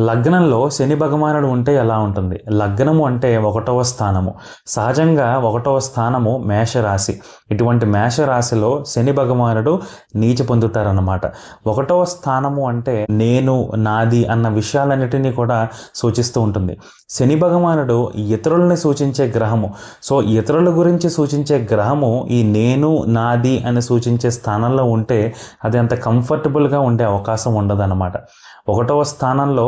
లగ్నంలో శని భగవానుడు ఉంటే ఎలా ఉంటుంది? లగ్నము అంటే ఒకటవ స్థానము. సహజంగా ఒకటవ స్థానము మేషరాశి. ఇటువంటి మేషరాశిలో శని భగవానుడు నీచ పొందుతారన్నమాట. ఒకటవ స్థానము అంటే నేను, నాది అన్న విషయాలన్నిటినీ కూడా సూచిస్తూ ఉంటుంది. శని భగవానుడు ఇతరులని సూచించే గ్రహము. సో ఇతరుల గురించి సూచించే గ్రహము ఈ నేను, నాది అని సూచించే స్థానంలో ఉంటే అది అంత కంఫర్టబుల్గా ఉండే అవకాశం ఉండదన్నమాట. ఒకటవ స్థానంలో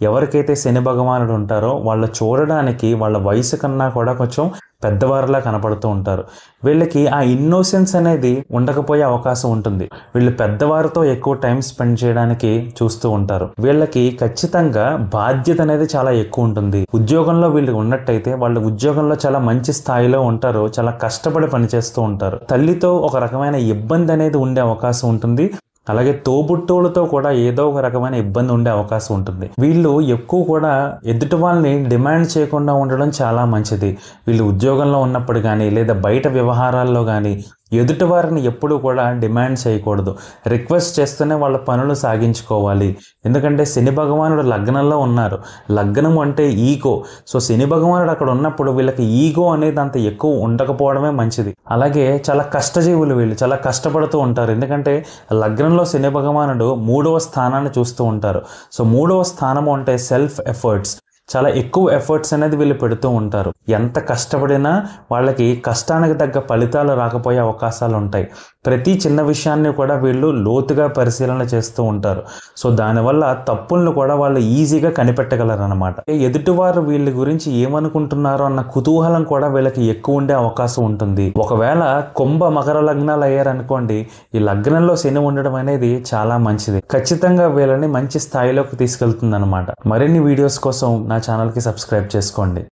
ఎవరికైతే శని భగవానుడు ఉంటారో వాళ్ళు చూడడానికి వాళ్ళ వయసు కన్నా కూడా కొంచెం పెద్దవారిలా కనపడుతూ ఉంటారు. వీళ్ళకి ఆ ఇన్నోసెన్స్ అనేది ఉండకపోయే అవకాశం ఉంటుంది. వీళ్ళు పెద్దవారితో ఎక్కువ టైం స్పెండ్ చేయడానికి చూస్తూ ఉంటారు. వీళ్ళకి ఖచ్చితంగా బాధ్యత అనేది చాలా ఎక్కువ ఉంటుంది. ఉద్యోగంలో వీళ్ళు ఉన్నట్టయితే వాళ్ళు ఉద్యోగంలో చాలా మంచి స్థాయిలో ఉంటారు. చాలా కష్టపడి పనిచేస్తూ ఉంటారు. తల్లితో ఒక రకమైన ఇబ్బంది అనేది ఉండే అవకాశం ఉంటుంది. అలాగే తోబుట్టువులతో కూడా ఏదో ఒక రకమైన ఇబ్బంది ఉండే అవకాశం ఉంటుంది. వీళ్ళు ఎక్కువ కూడా ఎదుటి వాళ్ళని డిమాండ్ చేయకుండా ఉండడం చాలా మంచిది. వీళ్ళు ఉద్యోగంలో ఉన్నప్పుడు కానీ లేదా బయట వ్యవహారాల్లో కానీ ఎదుటి వారిని ఎప్పుడూ కూడా డిమాండ్ చేయకూడదు. రిక్వెస్ట్ చేస్తూనే వాళ్ళ పనులు సాగించుకోవాలి. ఎందుకంటే శని భగవానుడు లగ్నంలో ఉన్నారు. లగ్నం అంటే ఈగో. సో శని భగవానుడు అక్కడ ఉన్నప్పుడు వీళ్ళకి ఈగో అనేది అంత ఎక్కువ ఉండకపోవడమే మంచిది. అలాగే చాలా కష్టజీవులు వీళ్ళు, చాలా కష్టపడుతూ ఉంటారు. ఎందుకంటే లగ్నంలో శని భగవానుడు 3వ స్థానాన్ని చూస్తూ ఉంటారు. సో 3వ స్థానము అంటే సెల్ఫ్ ఎఫర్ట్స్. చాలా ఎక్కువ ఎఫర్ట్స్ అనేది వీళ్ళు పెడుతూ ఉంటారు. ఎంత కష్టపడినా వాళ్ళకి కష్టానికి తగ్గ ఫలితాలు రాకపోయే అవకాశాలు ఉంటాయి. ప్రతి చిన్న విషయాన్ని కూడా వీళ్ళు లోతుగా పరిశీలన చేస్తూ ఉంటారు. సో దానివల్ల తప్పులను కూడా వాళ్ళు ఈజీగా కనిపెట్టగలరు అనమాట. ఎదుటివారు వీళ్ళ గురించి ఏమనుకుంటున్నారో అన్న కుతూహలం కూడా వీళ్ళకి ఎక్కువ ఉండే అవకాశం ఉంటుంది. ఒకవేళ కుంభ మకర లగ్నాలు అయ్యారనుకోండి, ఈ లగ్నంలో శని ఉండడం అనేది చాలా మంచిది. ఖచ్చితంగా వీళ్ళని మంచి స్థాయిలోకి తీసుకెళ్తుంది అనమాట. మరిన్ని వీడియోస్ కోసం నా ఛానల్కి సబ్స్క్రైబ్ చేసుకోండి.